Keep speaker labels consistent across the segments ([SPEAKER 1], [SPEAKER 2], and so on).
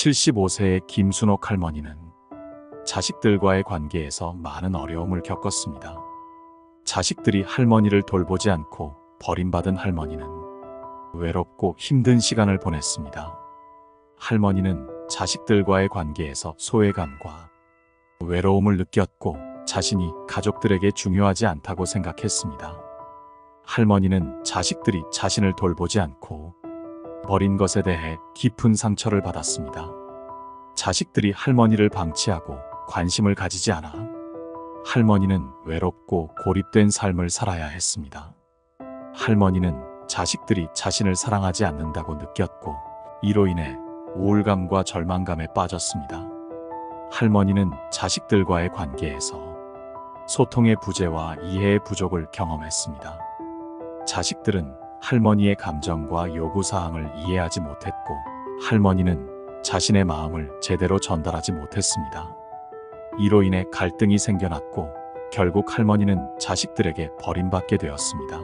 [SPEAKER 1] 75세의 김순옥 할머니는 자식들과의 관계에서 많은 어려움을 겪었습니다. 자식들이 할머니를 돌보지 않고 버림받은 할머니는 외롭고 힘든 시간을 보냈습니다. 할머니는 자식들과의 관계에서 소외감과 외로움을 느꼈고 자신이 가족들에게 중요하지 않다고 생각했습니다. 할머니는 자식들이 자신을 돌보지 않고 버린 것에 대해 깊은 상처를 받았습니다. 자식들이 할머니를 방치하고 관심을 가지지 않아 할머니는 외롭고 고립된 삶을 살아야 했습니다. 할머니는 자식들이 자신을 사랑하지 않는다고 느꼈고 이로 인해 우울감과 절망감에 빠졌습니다. 할머니는 자식들과의 관계에서 소통의 부재와 이해의 부족을 경험했습니다. 자식들은 할머니의 감정과 요구사항을 이해하지 못했고 할머니는 자신의 마음을 제대로 전달하지 못했습니다. 이로 인해 갈등이 생겨났고 결국 할머니는 자식들에게 버림받게 되었습니다.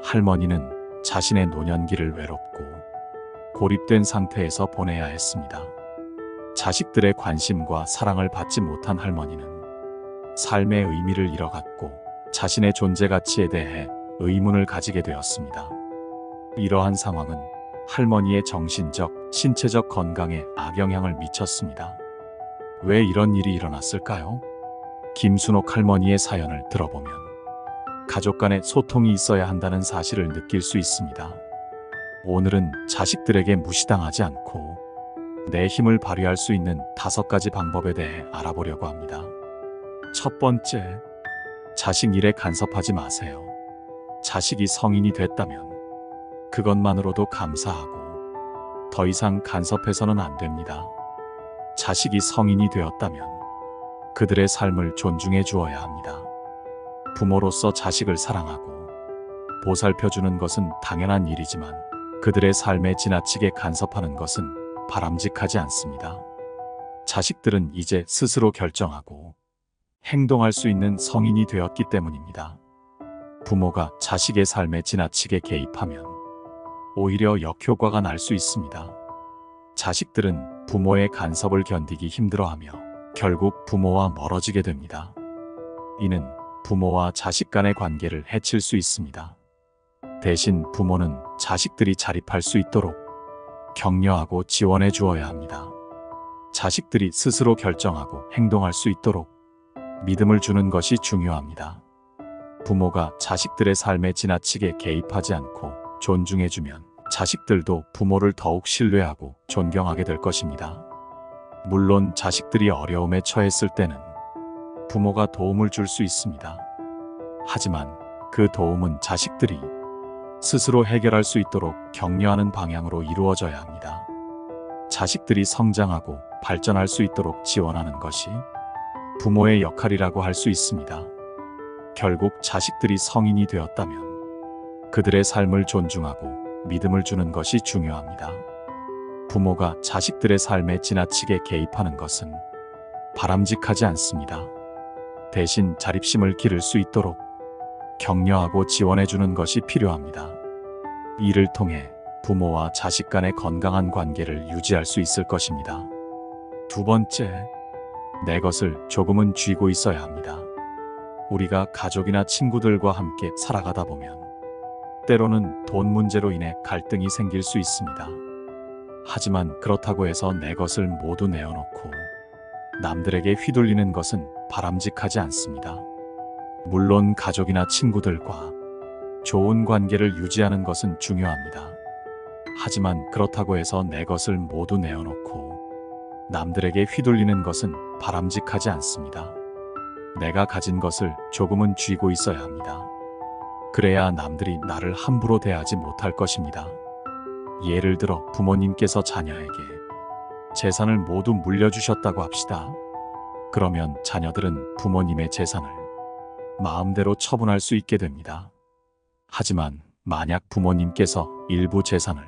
[SPEAKER 1] 할머니는 자신의 노년기를 외롭고 고립된 상태에서 보내야 했습니다. 자식들의 관심과 사랑을 받지 못한 할머니는 삶의 의미를 잃어갔고 자신의 존재 가치에 대해 의문을 가지게 되었습니다. 이러한 상황은 할머니의 정신적, 신체적 건강에 악영향을 미쳤습니다. 왜 이런 일이 일어났을까요? 김순옥 할머니의 사연을 들어보면 가족 간의 소통이 있어야 한다는 사실을 느낄 수 있습니다. 오늘은 자식들에게 무시당하지 않고 내 힘을 발휘할 수 있는 5가지 방법에 대해 알아보려고 합니다. 첫 번째, 자식 일에 간섭하지 마세요. 자식이 성인이 됐다면 그것만으로도 감사하고 더 이상 간섭해서는 안 됩니다. 자식이 성인이 되었다면 그들의 삶을 존중해 주어야 합니다. 부모로서 자식을 사랑하고 보살펴주는 것은 당연한 일이지만 그들의 삶에 지나치게 간섭하는 것은 바람직하지 않습니다. 자식들은 이제 스스로 결정하고 행동할 수 있는 성인이 되었기 때문입니다. 부모가 자식의 삶에 지나치게 개입하면 오히려 역효과가 날 수 있습니다. 자식들은 부모의 간섭을 견디기 힘들어하며 결국 부모와 멀어지게 됩니다. 이는 부모와 자식 간의 관계를 해칠 수 있습니다. 대신 부모는 자식들이 자립할 수 있도록 격려하고 지원해 주어야 합니다. 자식들이 스스로 결정하고 행동할 수 있도록 믿음을 주는 것이 중요합니다. 부모가 자식들의 삶에 지나치게 개입하지 않고 존중해주면 자식들도 부모를 더욱 신뢰하고 존경하게 될 것입니다. 물론 자식들이 어려움에 처했을 때는 부모가 도움을 줄 수 있습니다. 하지만 그 도움은 자식들이 스스로 해결할 수 있도록 격려하는 방향으로 이루어져야 합니다. 자식들이 성장하고 발전할 수 있도록 지원하는 것이 부모의 역할이라고 할 수 있습니다. 결국 자식들이 성인이 되었다면 그들의 삶을 존중하고 믿음을 주는 것이 중요합니다. 부모가 자식들의 삶에 지나치게 개입하는 것은 바람직하지 않습니다. 대신 자립심을 기를 수 있도록 격려하고 지원해 주는 것이 필요합니다. 이를 통해 부모와 자식 간의 건강한 관계를 유지할 수 있을 것입니다. 두 번째, 내 것을 조금은 쥐고 있어야 합니다. 우리가 가족이나 친구들과 함께 살아가다 보면 때로는 돈 문제로 인해 갈등이 생길 수 있습니다. 하지만 그렇다고 해서 내 것을 모두 내어놓고 남들에게 휘둘리는 것은 바람직하지 않습니다. 물론 가족이나 친구들과 좋은 관계를 유지하는 것은 중요합니다. 하지만 그렇다고 해서 내 것을 모두 내어놓고 남들에게 휘둘리는 것은 바람직하지 않습니다. 내가 가진 것을 조금은 쥐고 있어야 합니다. 그래야 남들이 나를 함부로 대하지 못할 것입니다. 예를 들어 부모님께서 자녀에게 재산을 모두 물려주셨다고 합시다. 그러면 자녀들은 부모님의 재산을 마음대로 처분할 수 있게 됩니다. 하지만 만약 부모님께서 일부 재산을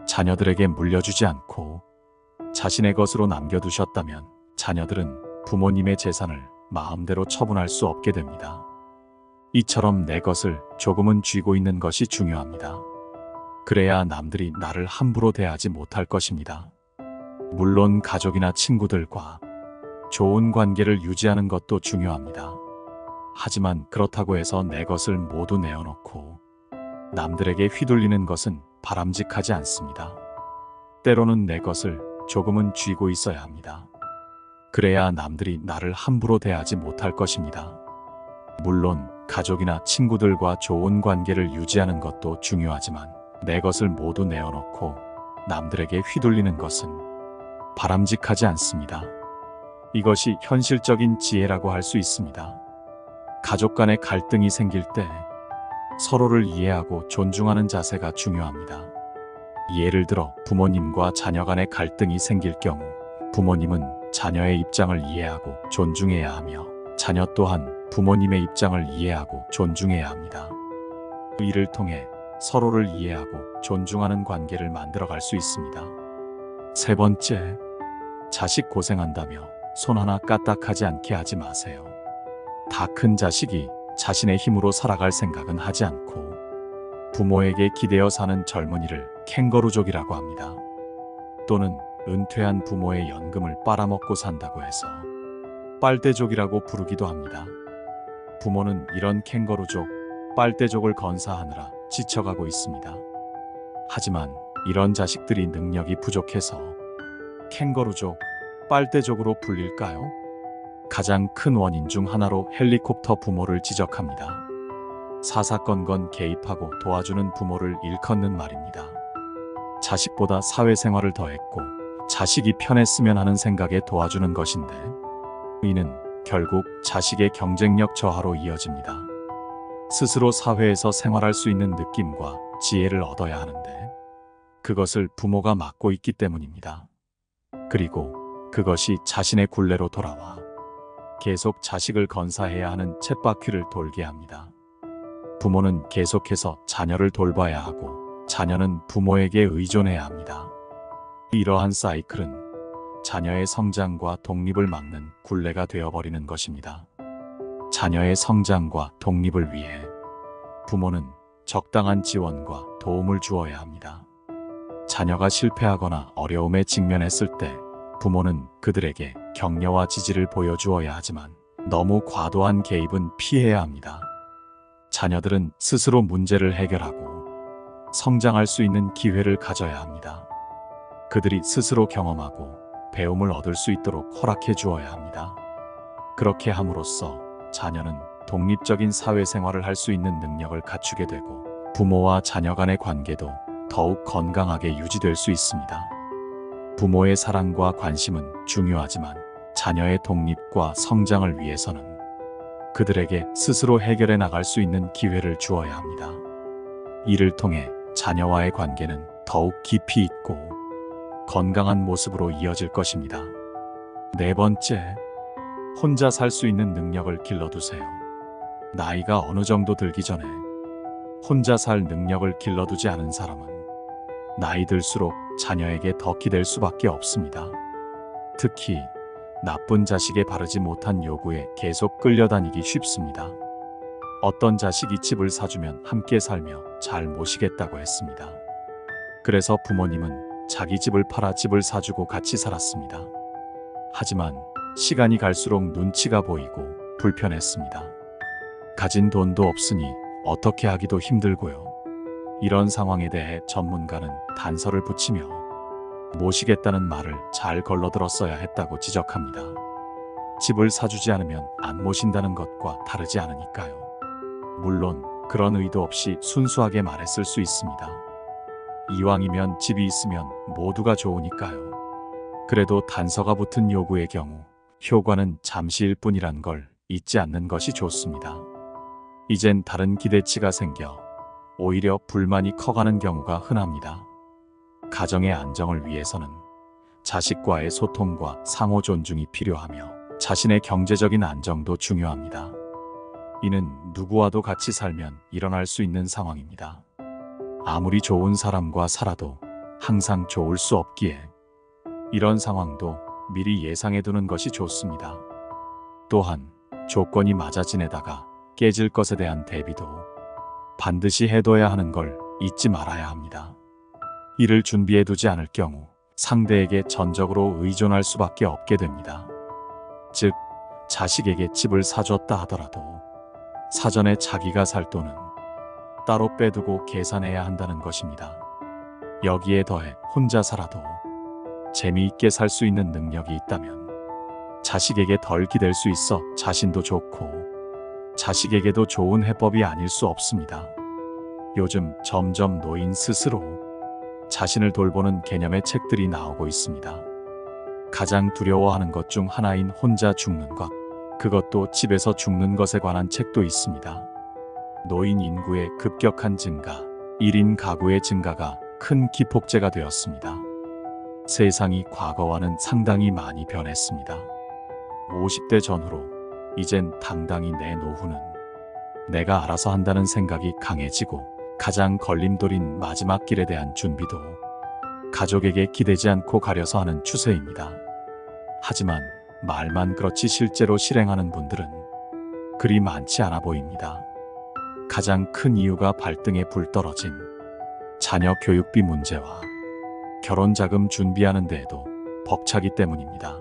[SPEAKER 1] 자녀들에게 물려주지 않고 자신의 것으로 남겨두셨다면 자녀들은 부모님의 재산을 마음대로 처분할 수 없게 됩니다. 이처럼 내 것을 조금은 쥐고 있는 것이 중요합니다. 그래야 남들이 나를 함부로 대하지 못할 것입니다. 물론 가족이나 친구들과 좋은 관계를 유지하는 것도 중요합니다. 하지만 그렇다고 해서 내 것을 모두 내어놓고 남들에게 휘둘리는 것은 바람직하지 않습니다. 때로는 내 것을 조금은 쥐고 있어야 합니다. 그래야 남들이 나를 함부로 대하지 못할 것입니다. 물론 가족이나 친구들과 좋은 관계를 유지하는 것도 중요하지만 내 것을 모두 내어놓고 남들에게 휘둘리는 것은 바람직하지 않습니다. 이것이 현실적인 지혜라고 할 수 있습니다. 가족 간의 갈등이 생길 때 서로를 이해하고 존중하는 자세가 중요합니다. 예를 들어 부모님과 자녀 간의 갈등이 생길 경우 부모님은 자녀의 입장을 이해하고 존중해야 하며 자녀 또한 부모님의 입장을 이해하고 존중해야 합니다. 이를 통해 서로를 이해하고 존중하는 관계를 만들어갈 수 있습니다. 세 번째, 자식 고생한다며 손 하나 까딱하지 않게 하지 마세요. 다 큰 자식이 자신의 힘으로 살아갈 생각은 하지 않고 부모에게 기대어 사는 젊은이를 캥거루족이라고 합니다. 또는 은퇴한 부모의 연금을 빨아먹고 산다고 해서 빨대족이라고 부르기도 합니다. 부모는 이런 캥거루족, 빨대족을 건사하느라 지쳐가고 있습니다. 하지만 이런 자식들이 능력이 부족해서 캥거루족, 빨대족으로 불릴까요? 가장 큰 원인 중 하나로 헬리콥터 부모를 지적합니다. 사사건건 개입하고 도와주는 부모를 일컫는 말입니다. 자식보다 사회생활을 더했고 자식이 편했으면 하는 생각에 도와주는 것인데 이는 결국 자식의 경쟁력 저하로 이어집니다. 스스로 사회에서 생활할 수 있는 느낌과 지혜를 얻어야 하는데 그것을 부모가 맡고 있기 때문입니다. 그리고 그것이 자신의 굴레로 돌아와 계속 자식을 건사해야 하는 쳇바퀴를 돌게 합니다. 부모는 계속해서 자녀를 돌봐야 하고 자녀는 부모에게 의존해야 합니다. 이러한 사이클은 자녀의 성장과 독립을 막는 굴레가 되어버리는 것입니다. 자녀의 성장과 독립을 위해 부모는 적당한 지원과 도움을 주어야 합니다. 자녀가 실패하거나 어려움에 직면했을 때 부모는 그들에게 격려와 지지를 보여주어야 하지만 너무 과도한 개입은 피해야 합니다. 자녀들은 스스로 문제를 해결하고 성장할 수 있는 기회를 가져야 합니다. 그들이 스스로 경험하고 배움을 얻을 수 있도록 허락해 주어야 합니다. 그렇게 함으로써 자녀는 독립적인 사회생활을 할 수 있는 능력을 갖추게 되고 부모와 자녀 간의 관계도 더욱 건강하게 유지될 수 있습니다. 부모의 사랑과 관심은 중요하지만 자녀의 독립과 성장을 위해서는 그들에게 스스로 해결해 나갈 수 있는 기회를 주어야 합니다. 이를 통해 자녀와의 관계는 더욱 깊이 있고 건강한 모습으로 이어질 것입니다. 네 번째, 혼자 살 수 있는 능력을 길러두세요. 나이가 어느 정도 들기 전에 혼자 살 능력을 길러두지 않은 사람은 나이 들수록 자녀에게 더 기댈 수밖에 없습니다. 특히 나쁜 자식의 바르지 못한 요구에 계속 끌려다니기 쉽습니다. 어떤 자식이 집을 사주면 함께 살며 잘 모시겠다고 했습니다. 그래서 부모님은 자기 집을 팔아 집을 사주고 같이 살았습니다. 하지만 시간이 갈수록 눈치가 보이고 불편했습니다. 가진 돈도 없으니 어떻게 하기도 힘들고요. 이런 상황에 대해 전문가는 단서를 붙이며 모시겠다는 말을 잘 걸러들었어야 했다고 지적합니다. 집을 사주지 않으면 안 모신다는 것과 다르지 않으니까요. 물론 그런 의도 없이 순수하게 말했을 수 있습니다. 이왕이면 집이 있으면 모두가 좋으니까요. 그래도 단서가 붙은 요구의 경우 효과는 잠시일 뿐이란 걸 잊지 않는 것이 좋습니다. 이젠 다른 기대치가 생겨 오히려 불만이 커가는 경우가 흔합니다. 가정의 안정을 위해서는 자식과의 소통과 상호 존중이 필요하며 자신의 경제적인 안정도 중요합니다. 이는 누구와도 같이 살면 일어날 수 있는 상황입니다. 아무리 좋은 사람과 살아도 항상 좋을 수 없기에 이런 상황도 미리 예상해 두는 것이 좋습니다. 또한 조건이 맞아 지내다가 깨질 것에 대한 대비도 반드시 해둬야 하는 걸 잊지 말아야 합니다. 이를 준비해 두지 않을 경우 상대에게 전적으로 의존할 수밖에 없게 됩니다. 즉, 자식에게 집을 사줬다 하더라도 사전에 자기가 살 돈은 따로 빼두고 계산해야 한다는 것입니다. 여기에 더해 혼자 살아도 재미있게 살 수 있는 능력이 있다면 자식에게 덜 기댈 수 있어 자신도 좋고 자식에게도 좋은 해법이 아닐 수 없습니다. 요즘 점점 노인 스스로 자신을 돌보는 개념의 책들이 나오고 있습니다. 가장 두려워하는 것 중 하나인 혼자 죽는 것, 그것도 집에서 죽는 것에 관한 책도 있습니다. 노인 인구의 급격한 증가, 1인 가구의 증가가 큰 기폭제가 되었습니다. 세상이 과거와는 상당히 많이 변했습니다. 50대 전후로 이젠 당당히 내 노후는 내가 알아서 한다는 생각이 강해지고 가장 걸림돌인 마지막 길에 대한 준비도 가족에게 기대지 않고 가려서 하는 추세입니다. 하지만 말만 그렇지 실제로 실행하는 분들은 그리 많지 않아 보입니다. 가장 큰 이유가 발등에 불 떨어진 자녀 교육비 문제와 결혼 자금 준비하는 데에도 벅차기 때문입니다.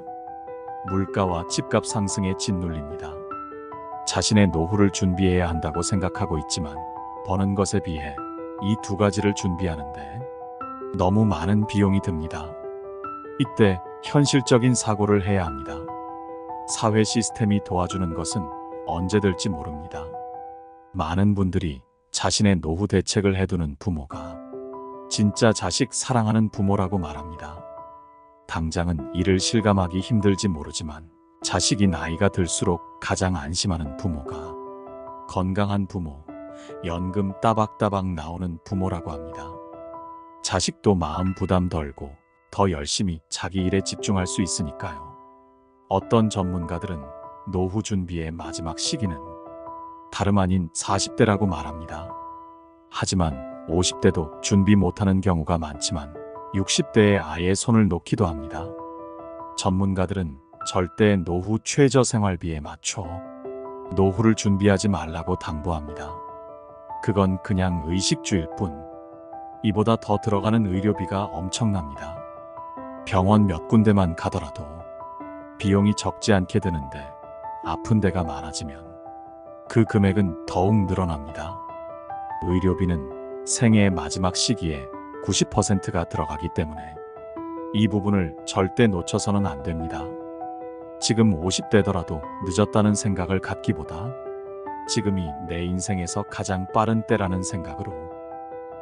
[SPEAKER 1] 물가와 집값 상승에 짓눌립니다. 자신의 노후를 준비해야 한다고 생각하고 있지만 버는 것에 비해 이 두 가지를 준비하는데 너무 많은 비용이 듭니다. 이때 현실적인 사고를 해야 합니다. 사회 시스템이 도와주는 것은 언제 될지 모릅니다. 많은 분들이 자신의 노후 대책을 해두는 부모가 진짜 자식 사랑하는 부모라고 말합니다. 당장은 이를 실감하기 힘들지 모르지만 자식이 나이가 들수록 가장 안심하는 부모가 건강한 부모, 연금 따박따박 나오는 부모라고 합니다. 자식도 마음 부담 덜고 더 열심히 자기 일에 집중할 수 있으니까요. 어떤 전문가들은 노후 준비의 마지막 시기는 다름 아닌 40대라고 말합니다. 하지만 50대도 준비 못하는 경우가 많지만 60대에 아예 손을 놓기도 합니다. 전문가들은 절대 노후 최저 생활비에 맞춰 노후를 준비하지 말라고 당부합니다. 그건 그냥 의식주일 뿐 이보다 더 들어가는 의료비가 엄청납니다. 병원 몇 군데만 가더라도 비용이 적지 않게 드는데 아픈 데가 많아지면 그 금액은 더욱 늘어납니다. 의료비는 생애의 마지막 시기에 90%가 들어가기 때문에 이 부분을 절대 놓쳐서는 안 됩니다. 지금 50대더라도 늦었다는 생각을 갖기보다 지금이 내 인생에서 가장 빠른 때라는 생각으로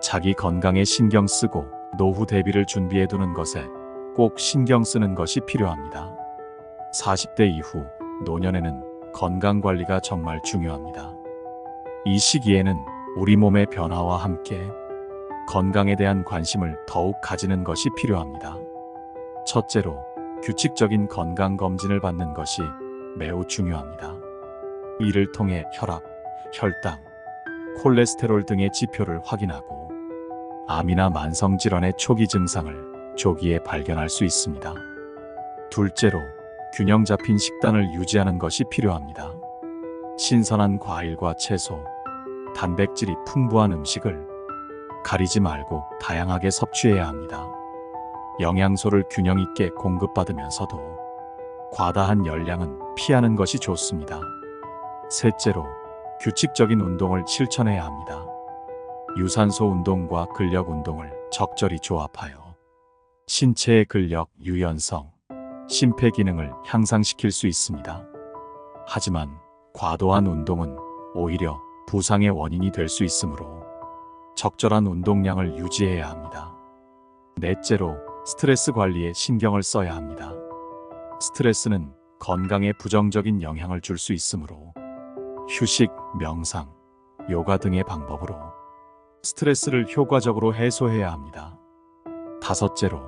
[SPEAKER 1] 자기 건강에 신경 쓰고 노후 대비를 준비해 두는 것에 꼭 신경 쓰는 것이 필요합니다. 40대 이후 노년에는 건강관리가 정말 중요합니다. 이 시기에는 우리 몸의 변화와 함께 건강에 대한 관심을 더욱 가지는 것이 필요합니다. 첫째로 규칙적인 건강검진을 받는 것이 매우 중요합니다. 이를 통해 혈압, 혈당, 콜레스테롤 등의 지표를 확인하고 암이나 만성질환의 초기 증상을 조기에 발견할 수 있습니다. 둘째로 균형 잡힌 식단을 유지하는 것이 필요합니다. 신선한 과일과 채소, 단백질이 풍부한 음식을 가리지 말고 다양하게 섭취해야 합니다. 영양소를 균형 있게 공급받으면서도 과다한 열량은 피하는 것이 좋습니다. 셋째로 규칙적인 운동을 실천해야 합니다. 유산소 운동과 근력 운동을 적절히 조합하여 신체의 근력, 유연성, 심폐 기능을 향상시킬 수 있습니다. 하지만 과도한 운동은 오히려 부상의 원인이 될 수 있으므로 적절한 운동량을 유지해야 합니다. 넷째로 스트레스 관리에 신경을 써야 합니다. 스트레스는 건강에 부정적인 영향을 줄 수 있으므로 휴식, 명상, 요가 등의 방법으로 스트레스를 효과적으로 해소해야 합니다. 다섯째로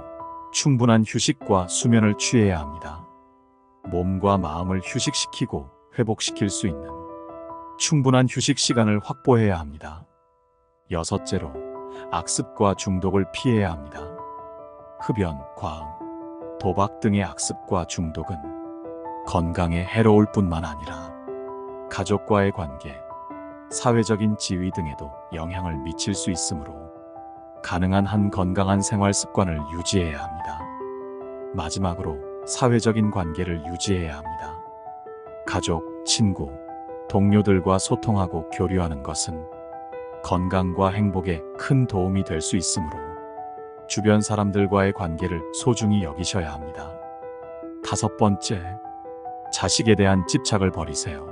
[SPEAKER 1] 충분한 휴식과 수면을 취해야 합니다. 몸과 마음을 휴식시키고 회복시킬 수 있는 충분한 휴식 시간을 확보해야 합니다. 여섯째로 악습과 중독을 피해야 합니다. 흡연, 과음, 도박 등의 악습과 중독은 건강에 해로울 뿐만 아니라 가족과의 관계, 사회적인 지위 등에도 영향을 미칠 수 있으므로 가능한 한 건강한 생활 습관을 유지해야 합니다. 마지막으로 사회적인 관계를 유지해야 합니다. 가족, 친구, 동료들과 소통하고 교류하는 것은 건강과 행복에 큰 도움이 될 수 있으므로 주변 사람들과의 관계를 소중히 여기셔야 합니다. 5번째, 자식에 대한 집착을 버리세요.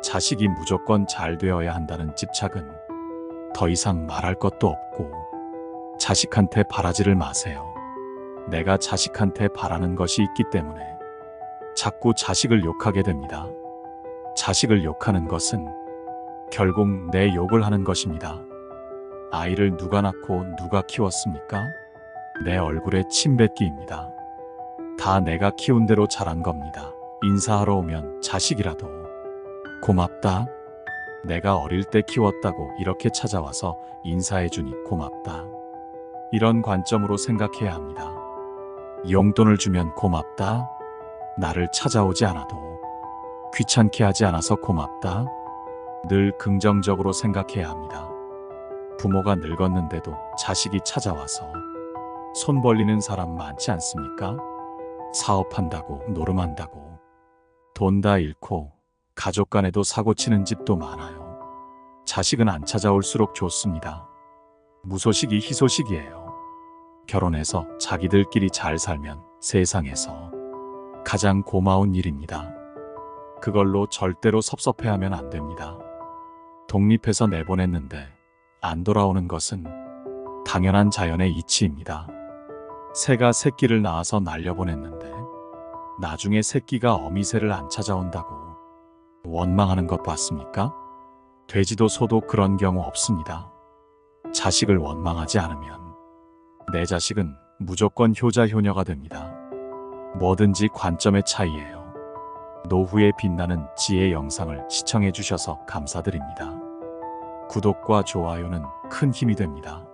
[SPEAKER 1] 자식이 무조건 잘 되어야 한다는 집착은 더 이상 말할 것도 없고 자식한테 바라지를 마세요. 내가 자식한테 바라는 것이 있기 때문에 자꾸 자식을 욕하게 됩니다. 자식을 욕하는 것은 결국 내 욕을 하는 것입니다. 아이를 누가 낳고 누가 키웠습니까? 내 얼굴에 침 뱉기입니다. 다 내가 키운 대로 자란 겁니다. 인사하러 오면 자식이라도 고맙다. 내가 어릴 때 키웠다고 이렇게 찾아와서 인사해주니 고맙다. 이런 관점으로 생각해야 합니다. 용돈을 주면 고맙다. 나를 찾아오지 않아도 귀찮게 하지 않아서 고맙다. 늘 긍정적으로 생각해야 합니다. 부모가 늙었는데도 자식이 찾아와서 손 벌리는 사람 많지 않습니까? 사업한다고 노름한다고 돈 다 잃고 가족 간에도 사고치는 집도 많아요. 자식은 안 찾아올수록 좋습니다. 무소식이 희소식이에요. 결혼해서 자기들끼리 잘 살면 세상에서 가장 고마운 일입니다. 그걸로 절대로 섭섭해하면 안 됩니다. 독립해서 내보냈는데 안 돌아오는 것은 당연한 자연의 이치입니다. 새가 새끼를 낳아서 날려보냈는데 나중에 새끼가 어미새를 안 찾아온다고 원망하는 것 봤습니까? 돼지도 소도 그런 경우 없습니다. 자식을 원망하지 않으면 내 자식은 무조건 효자 효녀가 됩니다. 뭐든지 관점의 차이예요. 노후에 빛나는 지혜 영상을 시청해 주셔서 감사드립니다. 구독과 좋아요는 큰 힘이 됩니다.